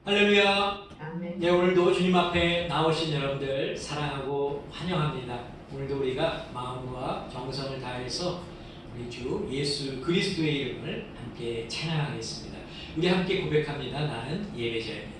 할렐루야. 아멘. 네, 오늘도 주님 앞에 나오신 여러분들 사랑하고 환영합니다. 오늘도 우리가 마음과 정성을 다해서 우리 주 예수 그리스도의 이름을 함께 찬양하겠습니다. 우리 함께 고백합니다. 나는 예배자입니다.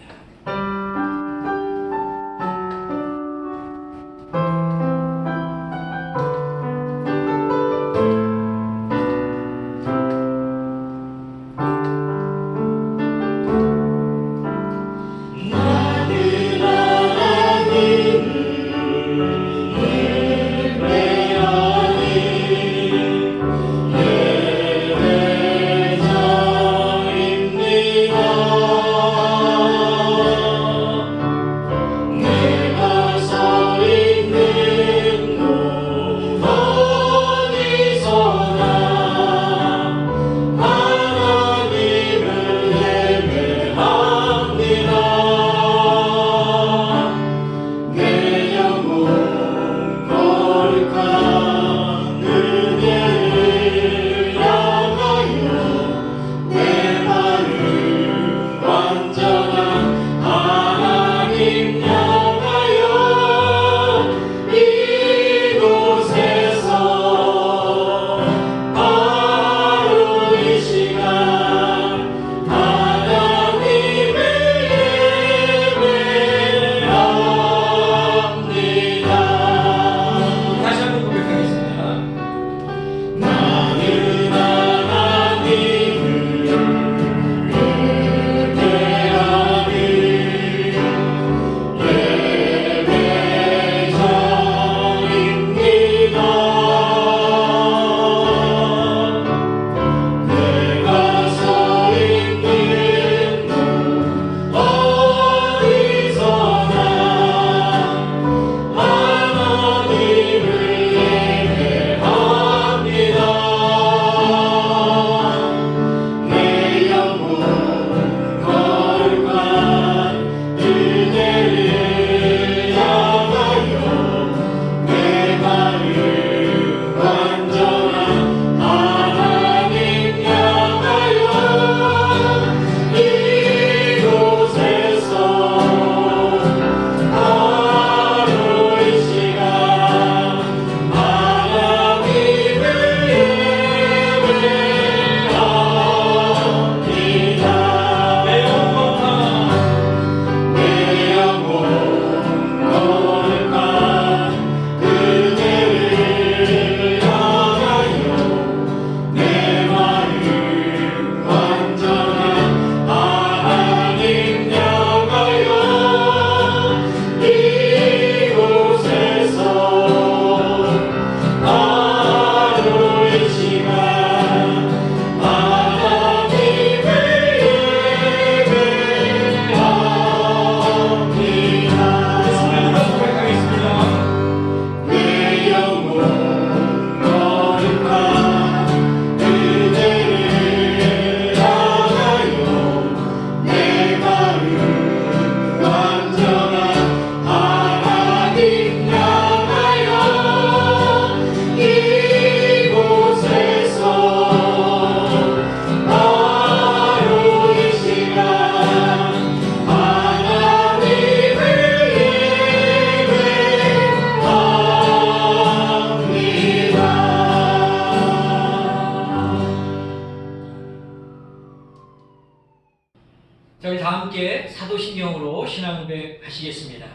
저희 다 함께 사도신경으로 신앙고백 하시겠습니다.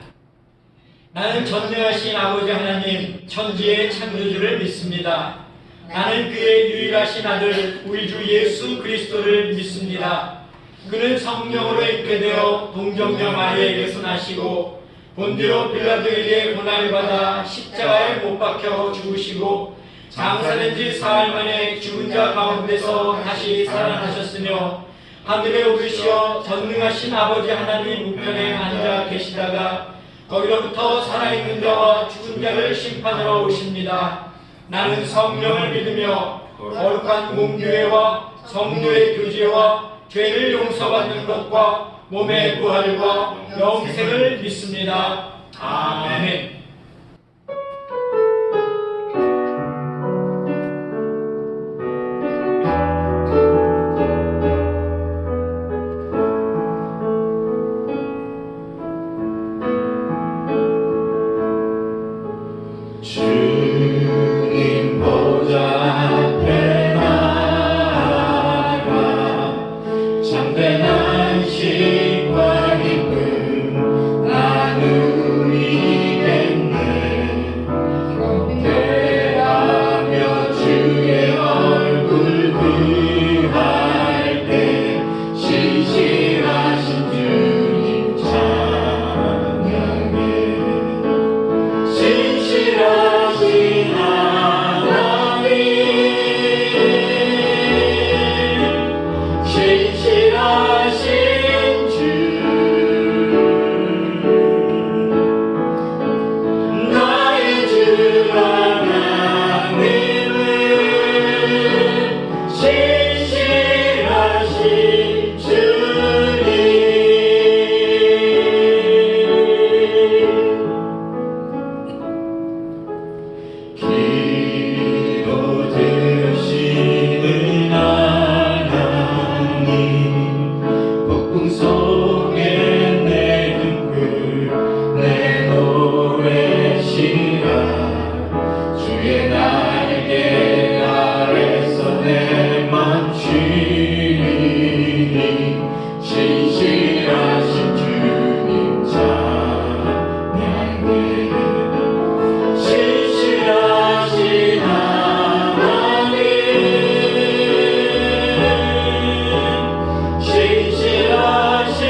나는 전능하신 아버지 하나님 천지의 창조주를 믿습니다. 나는 그의 유일하신 아들 우리 주 예수 그리스도를 믿습니다. 그는 성령으로 있게 되어 동정녀 마리아에게서 나시고 본디오 빌라도에게 고난을 받아 십자가에 못 박혀 죽으시고 장사된 지 사흘 만에 죽은 자 가운데서 다시 살아나셨으며 하늘에 오르시어 전능하신 아버지 하나님 우편에 앉아 계시다가 거기로부터 살아있는 자와 죽은 자를 심판하러 오십니다. 나는 성령을 믿으며 거룩한 공교회와 성도의 교제와 죄를 용서받는 것과 몸의 부활과 영생을 믿습니다. 아멘. 속에 내 등불 내 노래시라 주의 날개 아래서 내맘 쉬니 신실하신 주님 찬양해 신실하신 하나님 신실하신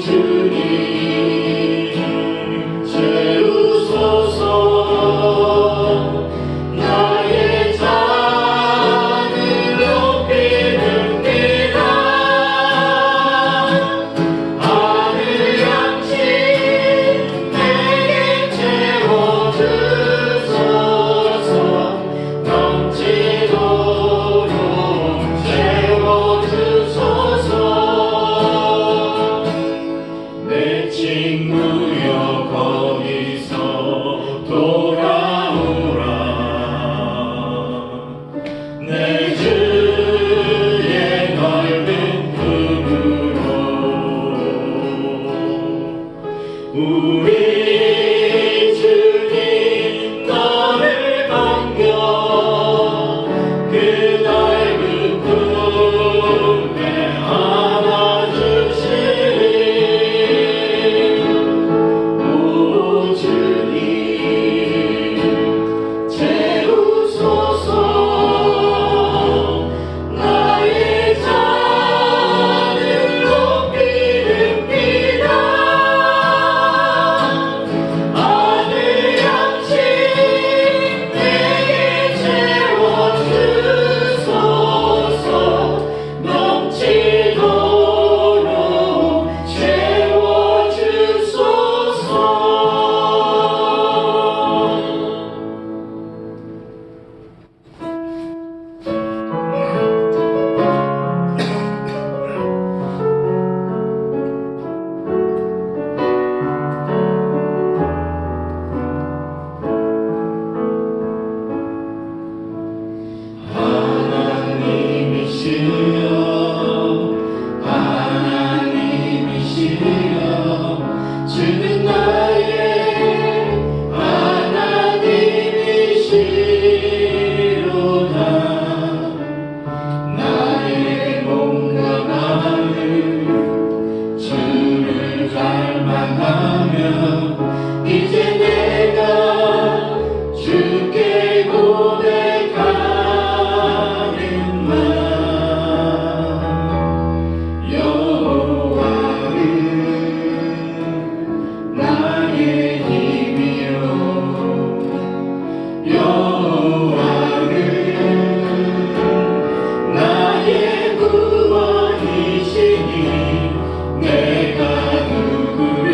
주님 채우소서. 나의 잔을 높이는이다. 하늘 양식 내게 채워주소서. 넘치도록 채워주소서. 내 친구여 거기서 돌아오라. 내 주의 넓은 품으로 우리 주님 너를 반겨 그 넓은 품에 안아주시리. 오 주님 채우소서. 나의 잔을 높이는이다. 하늘 양식 내게 채워주소서. 넘치도록 채워주소서. 하나님이시여 주는 나의 하나님이시로다. 나의 몸과 마음 주를 닮아가며 이제 내가 주께 고백하는 말. 여호와는 나의 힘이요 여호와는 나의 구원이시니 내가 누구를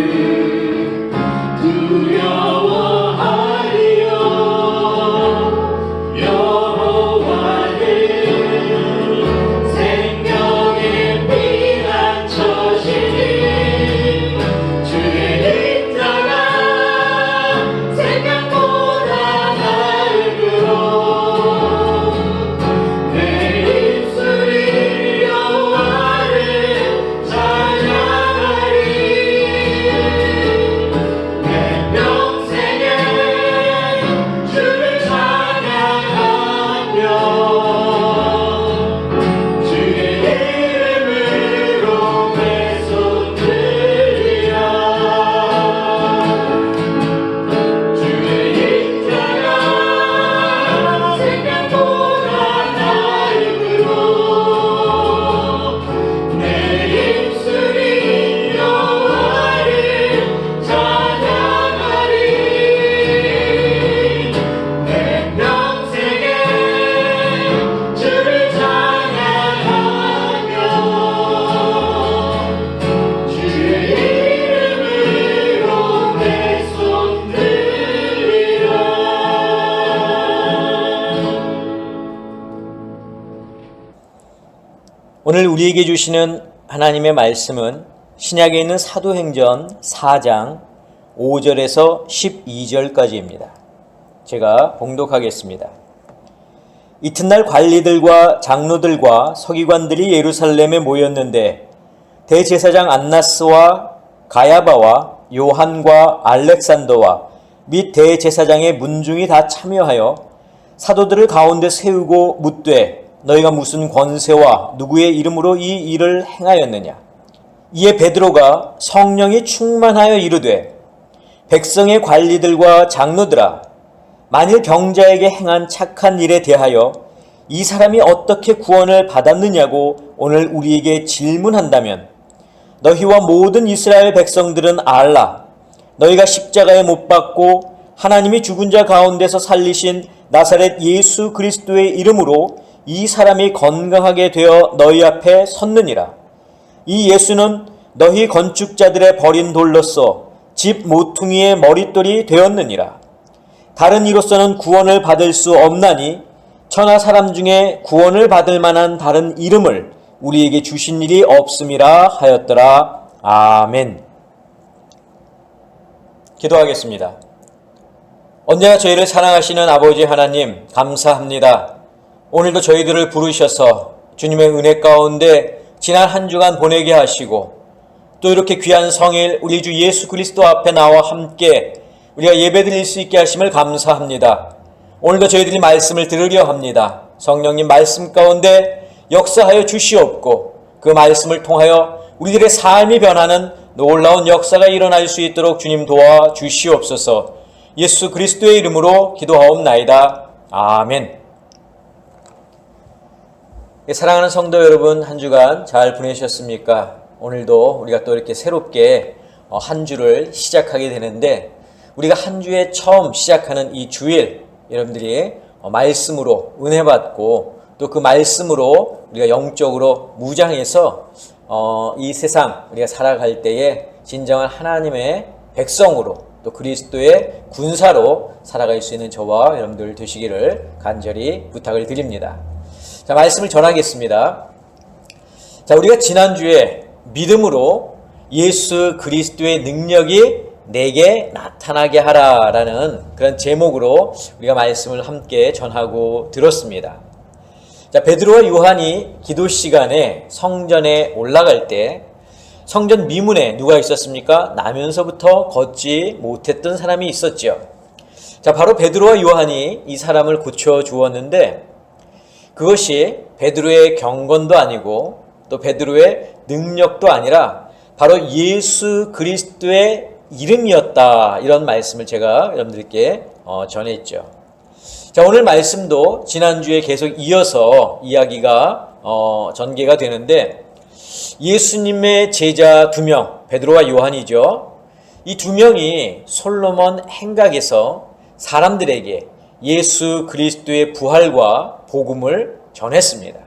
두려워하리요. 여호와는 생명의 피난처시니 주의 인자가 생명보다 나으므로 내 입술이 여호와를 찬양하리. 내 평생에 주를 찬양하며 주의 이름으로 내 손 들리라. 주의 인자가 생명보다 나으므로 내 입술이 여호와를 찬양하리. 내 평생에 주를 찬양하며 주의 이름으로 내 손 들리라. 오늘 우리에게 주시는 하나님의 말씀은 신약에 있는 사도행전 4장 5절에서 12절까지입니다. 제가 봉독하겠습니다. 이튿날 관리들과 장로들과 서기관들이 예루살렘에 모였는데 대제사장 안나스와 가야바와 요한과 알렉산더와 및 대제사장의 문중이 다 참여하여 사도들을 가운데 세우고 묻되 너희가 무슨 권세와 누구의 이름으로 이 일을 행하였느냐. 이에 베드로가 성령이 충만하여 이르되 백성의 관리들과 장로들아, 만일 병자에게 행한 착한 일에 대하여 이 사람이 어떻게 구원을 받았느냐고 오늘 우리에게 질문한다면 너희와 모든 이스라엘 백성들은 알라. 너희가 십자가에 못 박고 하나님이 죽은 자 가운데서 살리신 나사렛 예수 그리스도의 이름으로 이 사람이 건강하게 되어 너희 앞에 섰느니라. 이 예수는 너희 건축자들의 버린 돌로서 집 모퉁이의 머릿돌이 되었느니라. 다른 이로서는 구원을 받을 수 없나니 천하 사람 중에 구원을 받을 만한 다른 이름을 우리에게 주신 일이 없음이라 하였더라. 아멘. 기도하겠습니다. 언제나 저희를 사랑하시는 아버지 하나님, 감사합니다. 오늘도 저희들을 부르셔서 주님의 은혜 가운데 지난 한 주간 보내게 하시고 또 이렇게 귀한 성일 우리 주 예수 그리스도 앞에 나와 함께 우리가 예배드릴 수 있게 하심을 감사합니다. 오늘도 저희들이 말씀을 들으려 합니다. 성령님 말씀 가운데 역사하여 주시옵고 그 말씀을 통하여 우리들의 삶이 변하는 놀라운 역사가 일어날 수 있도록 주님 도와 주시옵소서. 예수 그리스도의 이름으로 기도하옵나이다. 아멘. 사랑하는 성도 여러분, 한 주간 잘 보내셨습니까? 오늘도 우리가 또 이렇게 새롭게 한 주를 시작하게 되는데 우리가 한 주에 처음 시작하는 이 주일 여러분들이 말씀으로 은혜 받고 또 그 말씀으로 우리가 영적으로 무장해서 이 세상 우리가 살아갈 때에 진정한 하나님의 백성으로 또 그리스도의 군사로 살아갈 수 있는 저와 여러분들 되시기를 간절히 부탁을 드립니다. 자, 말씀을 전하겠습니다. 자, 우리가 지난주에 믿음으로 예수 그리스도의 능력이 내게 나타나게 하라라는 그런 제목으로 우리가 말씀을 함께 전하고 들었습니다. 자, 베드로와 요한이 기도 시간에 성전에 올라갈 때 성전 미문에 누가 있었습니까? 나면서부터 걷지 못했던 사람이 있었죠. 자, 바로 베드로와 요한이 이 사람을 고쳐 주었는데 그것이 베드로의 경건도 아니고 또 베드로의 능력도 아니라 바로 예수 그리스도의 이름이었다. 이런 말씀을 제가 여러분들께 전했죠. 자, 오늘 말씀도 지난주에 계속 이어서 이야기가 전개가 되는데 예수님의 제자 2명, 베드로와 요한이죠. 이 2명이 솔로몬 행각에서 사람들에게 예수 그리스도의 부활과 복음을 전했습니다.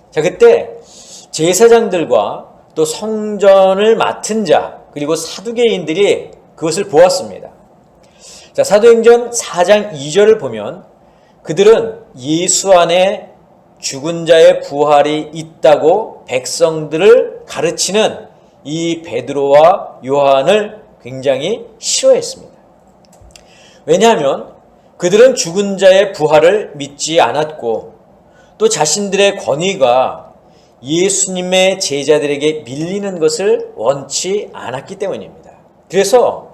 자, 그때 제사장들과 또 성전을 맡은 자 그리고 사두개인들이 그것을 보았습니다. 자, 사도행전 4장 2절을 보면 그들은 예수 안에 죽은 자의 부활이 있다고 백성들을 가르치는 이 베드로와 요한을 굉장히 싫어했습니다. 왜냐하면 그들은 죽은 자의 부활을 믿지 않았고 또 자신들의 권위가 예수님의 제자들에게 밀리는 것을 원치 않았기 때문입니다. 그래서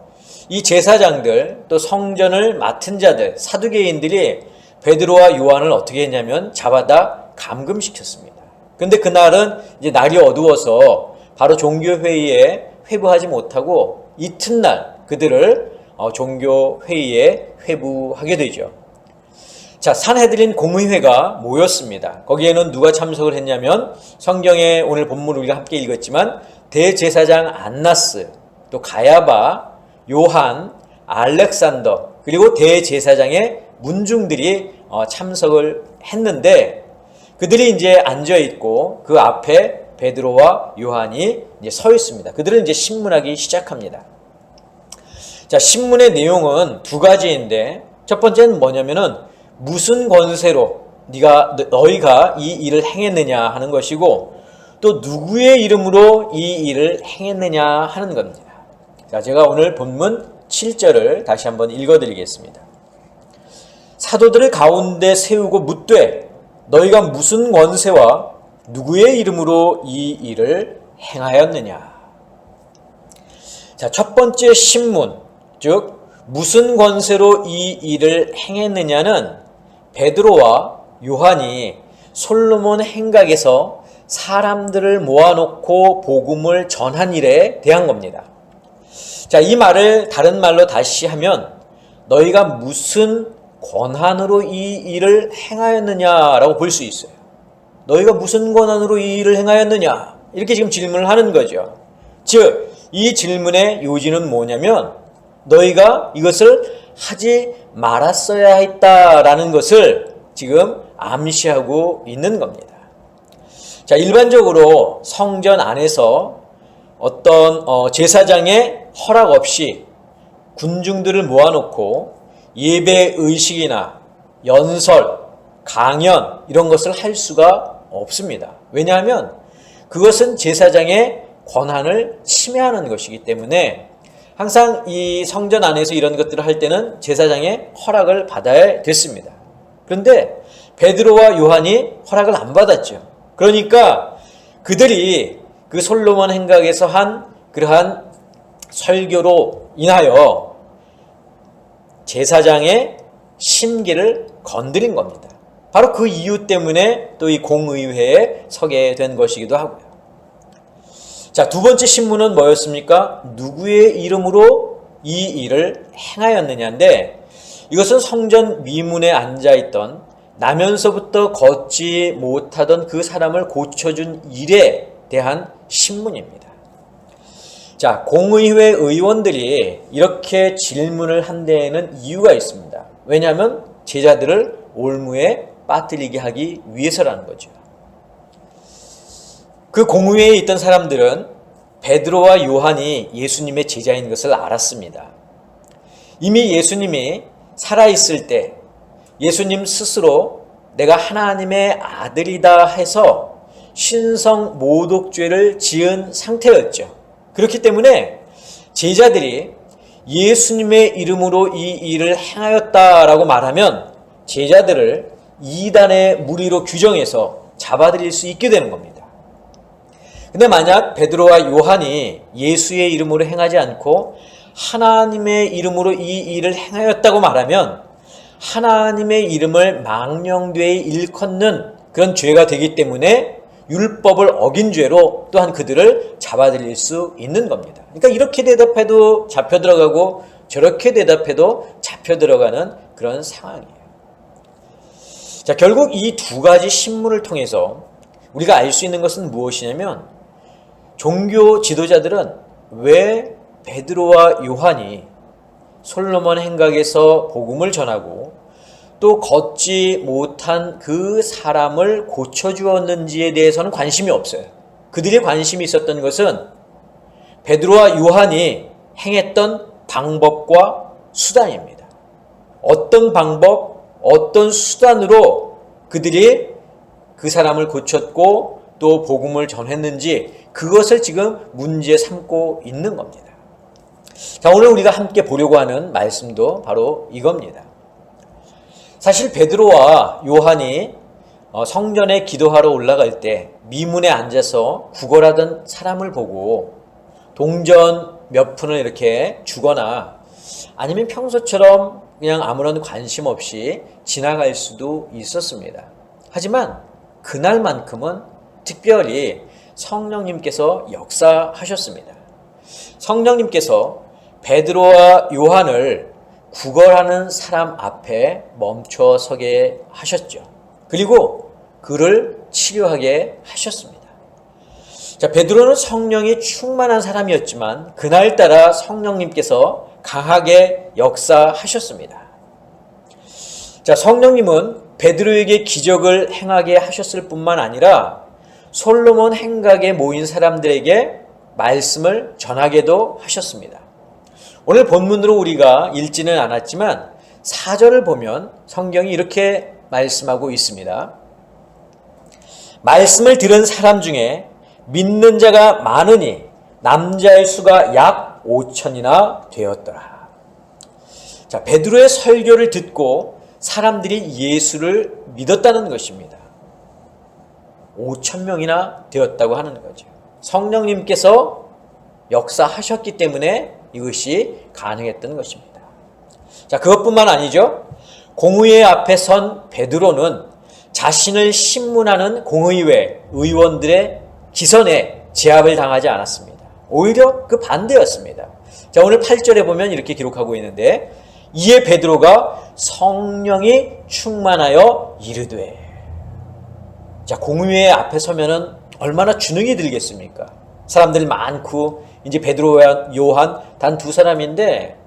이 제사장들 또 성전을 맡은 자들 사두개인들이 베드로와 요한을 어떻게 했냐면 잡아다 감금시켰습니다. 그런데 그날은 이제 날이 어두워서 바로 종교회의에 회부하지 못하고 이튿날 그들을 종교회의에 회부하게 되죠. 자, 산헤드린 공의회가 모였습니다. 거기에는 누가 참석을 했냐면 성경에 오늘 본문을 우리가 함께 읽었지만 대제사장 안나스, 또 가야바, 요한, 알렉산더 그리고 대제사장의 문중들이 참석을 했는데 그들이 이제 앉아 있고 그 앞에 베드로와 요한이 이제 서 있습니다. 그들은 이제 신문하기 시작합니다. 자, 신문의 내용은 두 가지인데 첫 번째는 뭐냐면은 무슨 권세로 너희가 이 일을 행했느냐 하는 것이고 또 누구의 이름으로 이 일을 행했느냐 하는 겁니다. 자, 제가 오늘 본문 7절을 다시 한번 읽어드리겠습니다. 사도들을 가운데 세우고 묻되 너희가 무슨 권세와 누구의 이름으로 이 일을 행하였느냐. 자, 첫 번째 신문, 즉 무슨 권세로 이 일을 행했느냐는 베드로와 요한이 솔로몬 행각에서 사람들을 모아놓고 복음을 전한 일에 대한 겁니다. 자, 이 말을 다른 말로 다시 하면 너희가 무슨 권한으로 이 일을 행하였느냐라고 볼 수 있어요. 너희가 무슨 권한으로 이 일을 행하였느냐 이렇게 지금 질문을 하는 거죠. 즉, 이 질문의 요지는 뭐냐면 너희가 이것을 하지 말았어야 했다라는 것을 지금 암시하고 있는 겁니다. 자, 일반적으로 성전 안에서 어떤 제사장의 허락 없이 군중들을 모아놓고 예배 의식이나 연설, 강연 이런 것을 할 수가 없습니다. 왜냐하면 그것은 제사장의 권한을 침해하는 것이기 때문에 항상 이 성전 안에서 이런 것들을 할 때는 제사장의 허락을 받아야 됐습니다. 그런데 베드로와 요한이 허락을 안 받았죠. 그러니까 그들이 그 솔로몬 행각에서 한 그러한 설교로 인하여 제사장의 심기를 건드린 겁니다. 바로 그 이유 때문에 또 이 공의회에 서게 된 것이기도 하고요. 자, 두 번째 신문은 뭐였습니까? 누구의 이름으로 이 일을 행하였느냐인데, 이것은 성전 미문에 앉아있던 나면서부터 걷지 못하던 그 사람을 고쳐준 일에 대한 신문입니다. 자, 공의회 의원들이 이렇게 질문을 한 데에는 이유가 있습니다. 왜냐하면 제자들을 올무에 빠뜨리게 하기 위해서라는 거죠. 그 공의회에 있던 사람들은 베드로와 요한이 예수님의 제자인 것을 알았습니다. 이미 예수님이 살아있을 때 예수님 스스로 내가 하나님의 아들이다 해서 신성 모독죄를 지은 상태였죠. 그렇기 때문에 제자들이 예수님의 이름으로 이 일을 행하였다라고 말하면 제자들을 이단의 무리로 규정해서 잡아들일 수 있게 되는 겁니다. 근데 만약 베드로와 요한이 예수의 이름으로 행하지 않고 하나님의 이름으로 이 일을 행하였다고 말하면 하나님의 이름을 망령되이 일컫는 그런 죄가 되기 때문에 율법을 어긴 죄로 또한 그들을 잡아들일 수 있는 겁니다. 그러니까 이렇게 대답해도 잡혀 들어가고 저렇게 대답해도 잡혀 들어가는 그런 상황이에요. 자, 결국 이 두 가지 신문을 통해서 우리가 알 수 있는 것은 무엇이냐면 종교 지도자들은 왜 베드로와 요한이 솔로몬 행각에서 복음을 전하고 또 걷지 못한 그 사람을 고쳐주었는지에 대해서는 관심이 없어요. 그들이 관심이 있었던 것은 베드로와 요한이 행했던 방법과 수단입니다. 어떤 방법, 어떤 수단으로 그들이 그 사람을 고쳤고 또 복음을 전했는지 그것을 지금 문제 삼고 있는 겁니다. 자, 오늘 우리가 함께 보려고 하는 말씀도 바로 이겁니다. 사실 베드로와 요한이 성전에 기도하러 올라갈 때 미문에 앉아서 구걸하던 사람을 보고 동전 몇 푼을 이렇게 주거나 아니면 평소처럼 그냥 아무런 관심 없이 지나갈 수도 있었습니다. 하지만 그날만큼은 특별히 성령님께서 역사하셨습니다. 성령님께서 베드로와 요한을 구걸하는 사람 앞에 멈춰 서게 하셨죠. 그리고 그를 치료하게 하셨습니다. 자, 베드로는 성령이 충만한 사람이었지만 그날따라 성령님께서 강하게 역사하셨습니다. 자, 성령님은 베드로에게 기적을 행하게 하셨을 뿐만 아니라 솔로몬 행각에 모인 사람들에게 말씀을 전하게도 하셨습니다. 오늘 본문으로 우리가 읽지는 않았지만 4절을 보면 성경이 이렇게 말씀하고 있습니다. 말씀을 들은 사람 중에 믿는 자가 많으니 남자의 수가 약 5천이나 되었더라. 자, 베드로의 설교를 듣고 사람들이 예수를 믿었다는 것입니다. 5천 명이나 되었다고 하는 거죠. 성령님께서 역사하셨기 때문에 이것이 가능했던 것입니다. 자, 그것뿐만 아니죠. 공의회 앞에 선 베드로는 자신을 신문하는 공의회 의원들의 기선에 제압을 당하지 않았습니다. 오히려 그 반대였습니다. 자, 오늘 8절에 보면 이렇게 기록하고 있는데 이에 베드로가 성령이 충만하여 이르되. 자, 공의회 앞에 서면은 얼마나 주눅이 들겠습니까? 사람들 많고 이제 베드로와 요한 단 두 사람인데,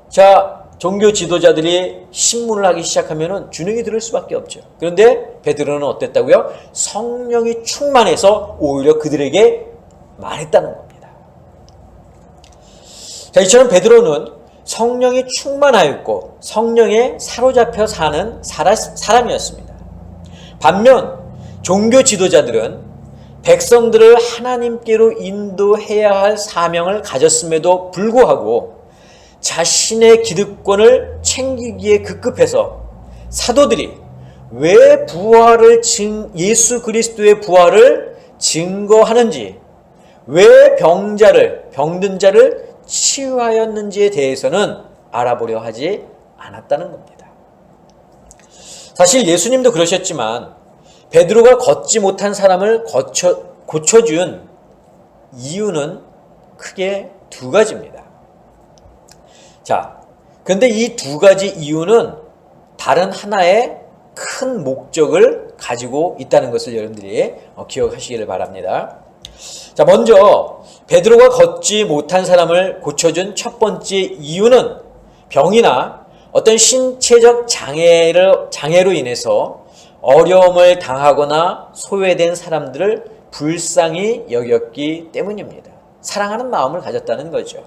자, 종교 지도자들이 신문을 하기 시작하면은 주눅이 들을 수밖에 없죠. 그런데 베드로는 어땠다고요? 성령이 충만해서 오히려 그들에게 말했다는 겁니다. 자, 이처럼 베드로는 성령이 충만하였고 성령에 사로잡혀 사는 사람이었습니다. 반면 종교 지도자들은 백성들을 하나님께로 인도해야 할 사명을 가졌음에도 불구하고 자신의 기득권을 챙기기에 급급해서 사도들이 왜 예수 그리스도의 부활을 증거하는지, 왜 병든 자를 치유하였는지에 대해서는 알아보려 하지 않았다는 겁니다. 사실 예수님도 그러셨지만 베드로가 걷지 못한 사람을 고쳐준 이유는 크게 두 가지입니다. 자, 그런데 이 두 가지 이유는 다른 하나의 큰 목적을 가지고 있다는 것을 여러분들이 기억하시기를 바랍니다. 자, 먼저 베드로가 걷지 못한 사람을 고쳐준 첫 번째 이유는 병이나 어떤 신체적 장애로 인해서 어려움을 당하거나 소외된 사람들을 불쌍히 여겼기 때문입니다. 사랑하는 마음을 가졌다는 거죠.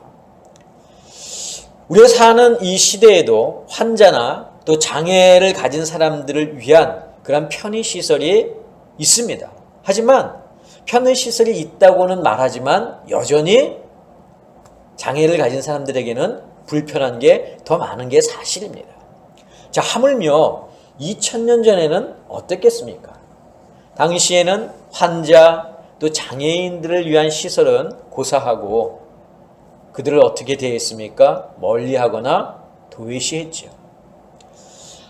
우리가 사는 이 시대에도 환자나 또 장애를 가진 사람들을 위한 그런 편의시설이 있습니다. 하지만 편의시설이 있다고는 말하지만 여전히 장애를 가진 사람들에게는 불편한 게 더 많은 게 사실입니다. 자, 하물며 2000년 전에는 어땠겠습니까? 당시에는 환자 또 장애인들을 위한 시설은 고사하고 그들을 어떻게 대했습니까? 멀리하거나 도외시했죠.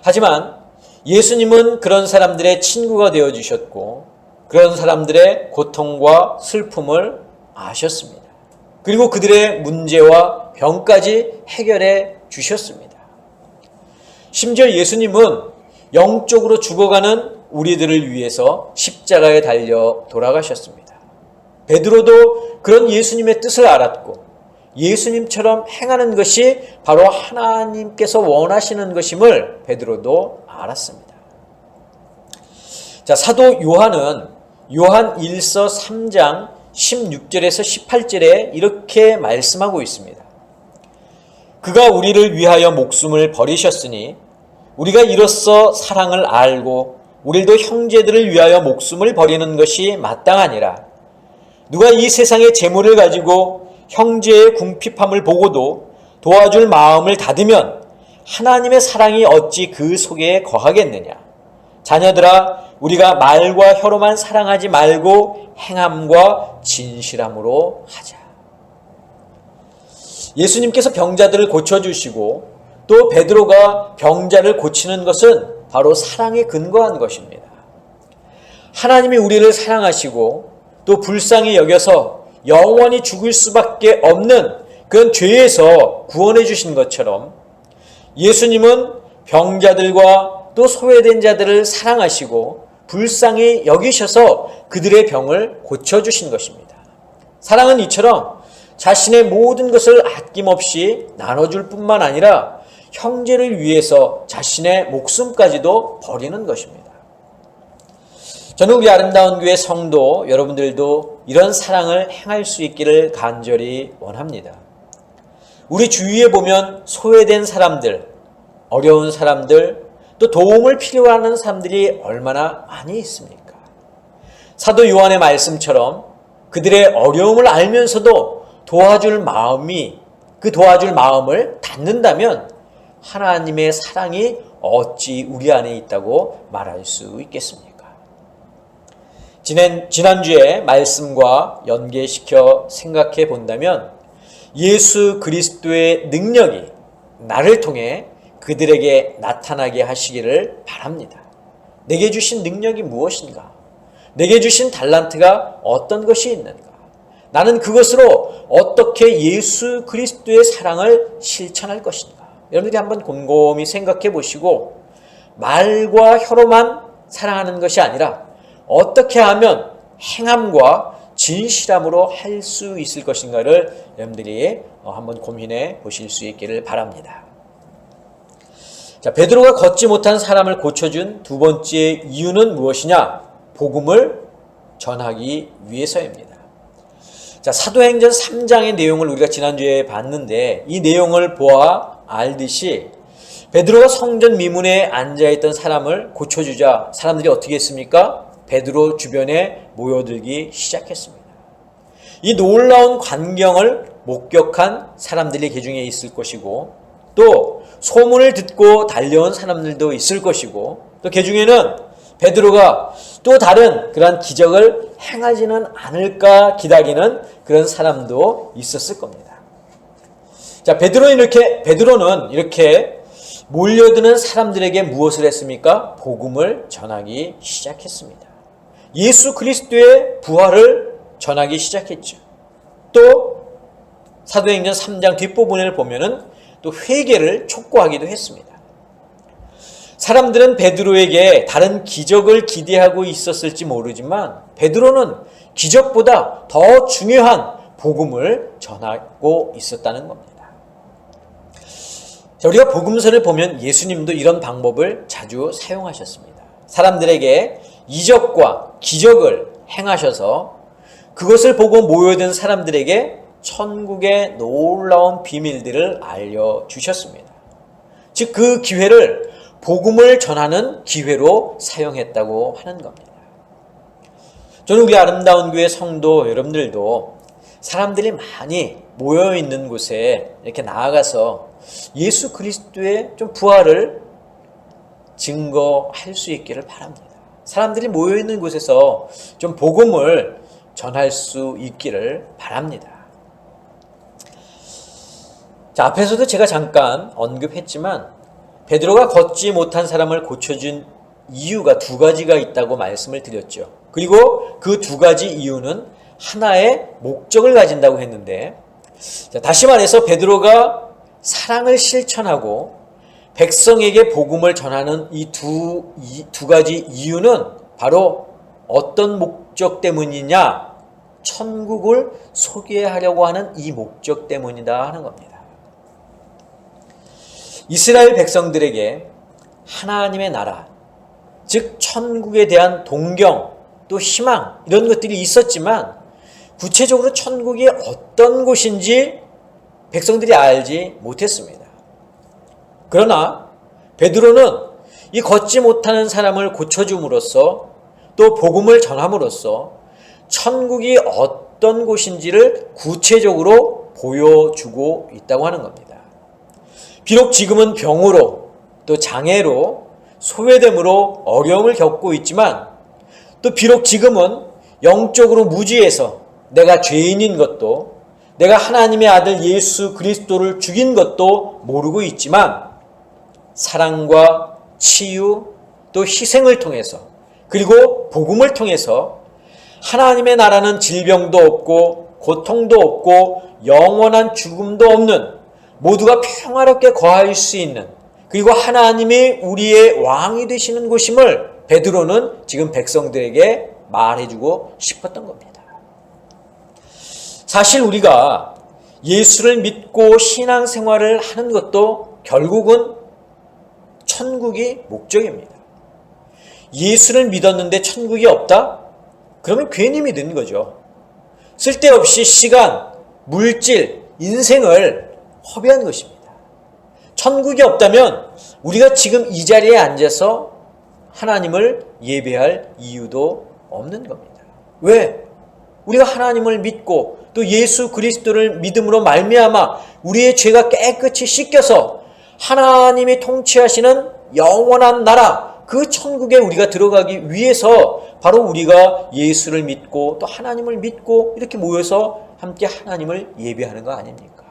하지만 예수님은 그런 사람들의 친구가 되어주셨고 그런 사람들의 고통과 슬픔을 아셨습니다. 그리고 그들의 문제와 병까지 해결해 주셨습니다. 심지어 예수님은 영적으로 죽어가는 우리들을 위해서 십자가에 달려 돌아가셨습니다. 베드로도 그런 예수님의 뜻을 알았고 예수님처럼 행하는 것이 바로 하나님께서 원하시는 것임을 베드로도 알았습니다. 자, 사도 요한은 요한 1서 3장 16절에서 18절에 이렇게 말씀하고 있습니다. 그가 우리를 위하여 목숨을 버리셨으니 우리가 이로써 사랑을 알고 우리도 형제들을 위하여 목숨을 버리는 것이 마땅하니라. 누가 이 세상의 재물을 가지고 형제의 궁핍함을 보고도 도와줄 마음을 닫으면 하나님의 사랑이 어찌 그 속에 거하겠느냐. 자녀들아, 우리가 말과 혀로만 사랑하지 말고 행함과 진실함으로 하자. 예수님께서 병자들을 고쳐주시고 또 베드로가 병자를 고치는 것은 바로 사랑에 근거한 것입니다. 하나님이 우리를 사랑하시고 또 불쌍히 여겨서 영원히 죽을 수밖에 없는 그런 죄에서 구원해 주신 것처럼 예수님은 병자들과 또 소외된 자들을 사랑하시고 불쌍히 여기셔서 그들의 병을 고쳐주신 것입니다. 사랑은 이처럼 자신의 모든 것을 아낌없이 나눠줄 뿐만 아니라 형제를 위해서 자신의 목숨까지도 버리는 것입니다. 저는 우리 아름다운 교회 성도 여러분들도 이런 사랑을 행할 수 있기를 간절히 원합니다. 우리 주위에 보면 소외된 사람들, 어려운 사람들, 또 도움을 필요하는 사람들이 얼마나 많이 있습니까? 사도 요한의 말씀처럼 그들의 어려움을 알면서도 도와줄 마음을 닫는다면 하나님의 사랑이 어찌 우리 안에 있다고 말할 수 있겠습니까? 지난주에 말씀과 연계시켜 생각해 본다면 예수 그리스도의 능력이 나를 통해 그들에게 나타나게 하시기를 바랍니다. 내게 주신 능력이 무엇인가? 내게 주신 달란트가 어떤 것이 있는가? 나는 그것으로 어떻게 예수 그리스도의 사랑을 실천할 것인가? 여러분들이 한번 곰곰이 생각해 보시고 말과 혀로만 사랑하는 것이 아니라 어떻게 하면 행함과 진실함으로 할 수 있을 것인가를 여러분들이 한번 고민해 보실 수 있기를 바랍니다. 자, 베드로가 걷지 못한 사람을 고쳐준 두 번째 이유는 무엇이냐? 복음을 전하기 위해서입니다. 자, 사도행전 3장의 내용을 우리가 지난주에 봤는데 이 내용을 보아 알듯이 베드로가 성전 미문에 앉아있던 사람을 고쳐주자 사람들이 어떻게 했습니까? 베드로 주변에 모여들기 시작했습니다. 이 놀라운 광경을 목격한 사람들이 그 중에 있을 것이고 또 소문을 듣고 달려온 사람들도 있을 것이고 또 그 중에는 베드로가 또 다른 그러한 기적을 행하지는 않을까 기다리는 그런 사람도 있었을 겁니다. 자, 베드로는 이렇게 몰려드는 사람들에게 무엇을 했습니까? 복음을 전하기 시작했습니다. 예수 그리스도의 부활을 전하기 시작했죠. 또 사도행전 3장 뒷부분을 보면은 또 회개를 촉구하기도 했습니다. 사람들은 베드로에게 다른 기적을 기대하고 있었을지 모르지만 베드로는 기적보다 더 중요한 복음을 전하고 있었다는 겁니다. 자, 우리가 복음서를 보면 예수님도 이런 방법을 자주 사용하셨습니다. 사람들에게 이적과 기적을 행하셔서 그것을 보고 모여든 사람들에게 천국의 놀라운 비밀들을 알려주셨습니다. 즉 그 기회를 복음을 전하는 기회로 사용했다고 하는 겁니다. 저는 우리 아름다운 교회 성도 여러분들도 사람들이 많이 모여있는 곳에 이렇게 나아가서 예수 그리스도의 좀 부활을 증거할 수 있기를 바랍니다. 사람들이 모여있는 곳에서 좀 복음을 전할 수 있기를 바랍니다. 자, 앞에서도 제가 잠깐 언급했지만 베드로가 걷지 못한 사람을 고쳐준 이유가 두 가지가 있다고 말씀을 드렸죠. 그리고 그 두 가지 이유는 하나의 목적을 가진다고 했는데, 자, 다시 말해서 베드로가 사랑을 실천하고 백성에게 복음을 전하는 이 두 가지 이유는 바로 어떤 목적 때문이냐? 천국을 소개하려고 하는 이 목적 때문이다 하는 겁니다. 이스라엘 백성들에게 하나님의 나라, 즉 천국에 대한 동경, 또 희망 이런 것들이 있었지만 구체적으로 천국이 어떤 곳인지 백성들이 알지 못했습니다. 그러나 베드로는 이 걷지 못하는 사람을 고쳐줌으로써 또 복음을 전함으로써 천국이 어떤 곳인지를 구체적으로 보여주고 있다고 하는 겁니다. 비록 지금은 병으로 또 장애로 소외됨으로 어려움을 겪고 있지만 또 비록 지금은 영적으로 무지해서 내가 죄인인 것도 내가 하나님의 아들 예수 그리스도를 죽인 것도 모르고 있지만 사랑과 치유 또 희생을 통해서 그리고 복음을 통해서 하나님의 나라는 질병도 없고 고통도 없고 영원한 죽음도 없는 모두가 평화롭게 거할 수 있는 그리고 하나님이 우리의 왕이 되시는 곳임을 베드로는 지금 백성들에게 말해주고 싶었던 겁니다. 사실 우리가 예수를 믿고 신앙생활을 하는 것도 결국은 천국이 목적입니다. 예수를 믿었는데 천국이 없다? 그러면 괜히 믿은 거죠. 쓸데없이 시간, 물질, 인생을 허비한 것입니다. 천국이 없다면 우리가 지금 이 자리에 앉아서 하나님을 예배할 이유도 없는 겁니다. 왜? 우리가 하나님을 믿고 또 예수 그리스도를 믿음으로 말미암아 우리의 죄가 깨끗이 씻겨서 하나님이 통치하시는 영원한 나라 그 천국에 우리가 들어가기 위해서 바로 우리가 예수를 믿고 또 하나님을 믿고 이렇게 모여서 함께 하나님을 예배하는 거 아닙니까?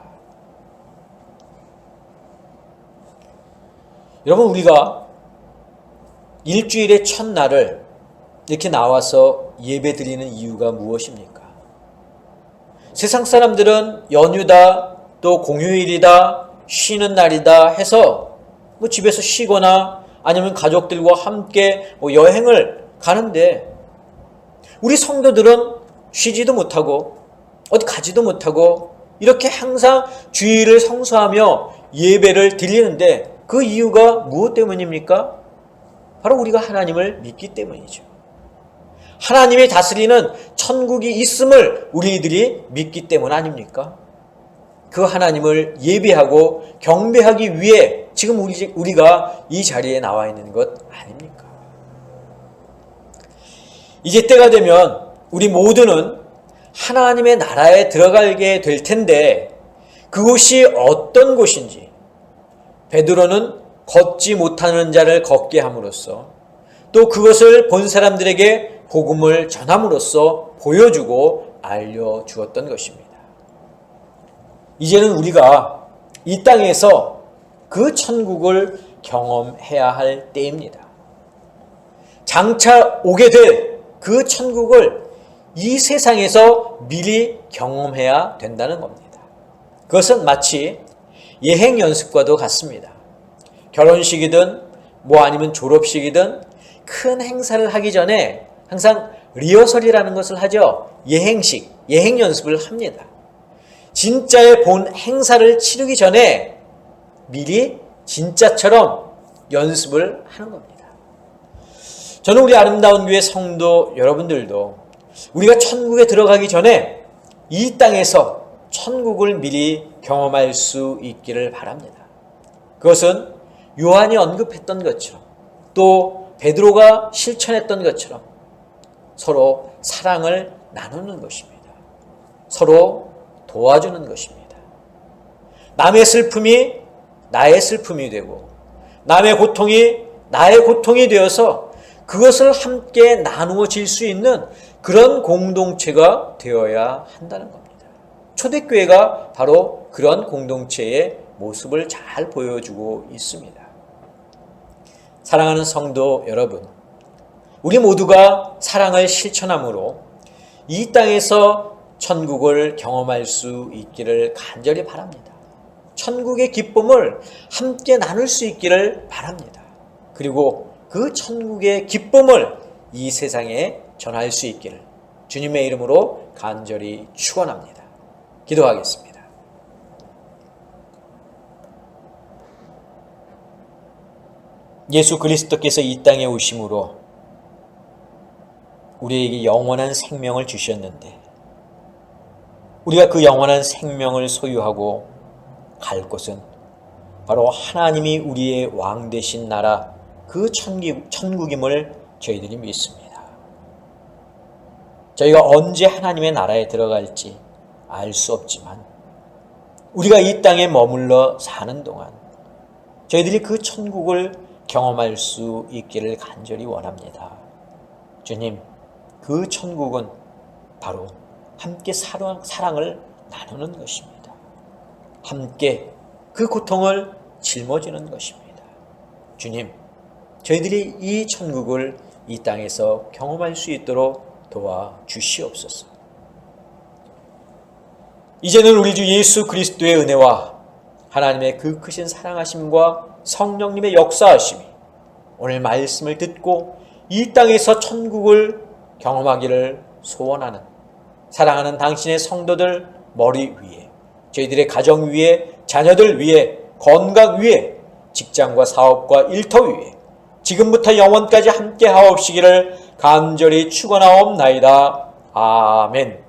여러분, 우리가 일주일의 첫날을 이렇게 나와서 예배 드리는 이유가 무엇입니까? 세상 사람들은 연휴다, 또 공휴일이다, 쉬는 날이다 해서 집에서 쉬거나 아니면 가족들과 함께 여행을 가는데 우리 성도들은 쉬지도 못하고 어디 가지도 못하고 이렇게 항상 주일을 성수하며 예배를 드리는데 그 이유가 무엇 때문입니까? 바로 우리가 하나님을 믿기 때문이죠. 하나님이 다스리는 천국이 있음을 우리들이 믿기 때문 아닙니까? 그 하나님을 예배하고 경배하기 위해 지금 우리가 이 자리에 나와 있는 것 아닙니까? 이제 때가 되면 우리 모두는 하나님의 나라에 들어가게 될 텐데 그곳이 어떤 곳인지 베드로는 걷지 못하는 자를 걷게 함으로써 또 그것을 본 사람들에게 복음을 전함으로써 보여주고 알려주었던 것입니다. 이제는 우리가 이 땅에서 그 천국을 경험해야 할 때입니다. 장차 오게 될 그 천국을 이 세상에서 미리 경험해야 된다는 겁니다. 그것은 마치 예행 연습과도 같습니다. 결혼식이든 아니면 졸업식이든 큰 행사를 하기 전에 항상 리허설이라는 것을 하죠. 예행 연습을 합니다. 진짜의 본 행사를 치르기 전에 미리 진짜처럼 연습을 하는 겁니다. 저는 우리 아름다운 교회 성도 여러분들도 우리가 천국에 들어가기 전에 이 땅에서 천국을 미리 경험할 수 있기를 바랍니다. 그것은 요한이 언급했던 것처럼 또 베드로가 실천했던 것처럼 서로 사랑을 나누는 것입니다. 서로 도와주는 것입니다. 남의 슬픔이 나의 슬픔이 되고 남의 고통이 나의 고통이 되어서 그것을 함께 나누어질 수 있는 그런 공동체가 되어야 한다는 겁니다. 초대교회가 바로 그런 공동체의 모습을 잘 보여주고 있습니다. 사랑하는 성도 여러분, 우리 모두가 사랑을 실천함으로 이 땅에서 천국을 경험할 수 있기를 간절히 바랍니다. 천국의 기쁨을 함께 나눌 수 있기를 바랍니다. 그리고 그 천국의 기쁨을 이 세상에 전할 수 있기를 주님의 이름으로 간절히 축원합니다. 기도하겠습니다. 예수 그리스도께서 이 땅에 오심으로 우리에게 영원한 생명을 주셨는데 우리가 그 영원한 생명을 소유하고 갈 곳은 바로 하나님이 우리의 왕 되신 나라 그 천국임을 저희들이 믿습니다. 저희가 언제 하나님의 나라에 들어갈지 알 수 없지만 우리가 이 땅에 머물러 사는 동안 저희들이 그 천국을 경험할 수 있기를 간절히 원합니다. 주님, 그 천국은 바로 함께 사랑을 나누는 것입니다. 함께 그 고통을 짊어지는 것입니다. 주님, 저희들이 이 천국을 이 땅에서 경험할 수 있도록 도와주시옵소서. 이제는 우리 주 예수 그리스도의 은혜와 하나님의 그 크신 사랑하심과 성령님의 역사하심이 오늘 말씀을 듣고 이 땅에서 천국을 경험하기를 소원하는 사랑하는 당신의 성도들 머리 위에, 저희들의 가정 위에, 자녀들 위에, 건강 위에, 직장과 사업과 일터 위에 지금부터 영원까지 함께 하옵시기를 간절히 축원하옵나이다. 아멘.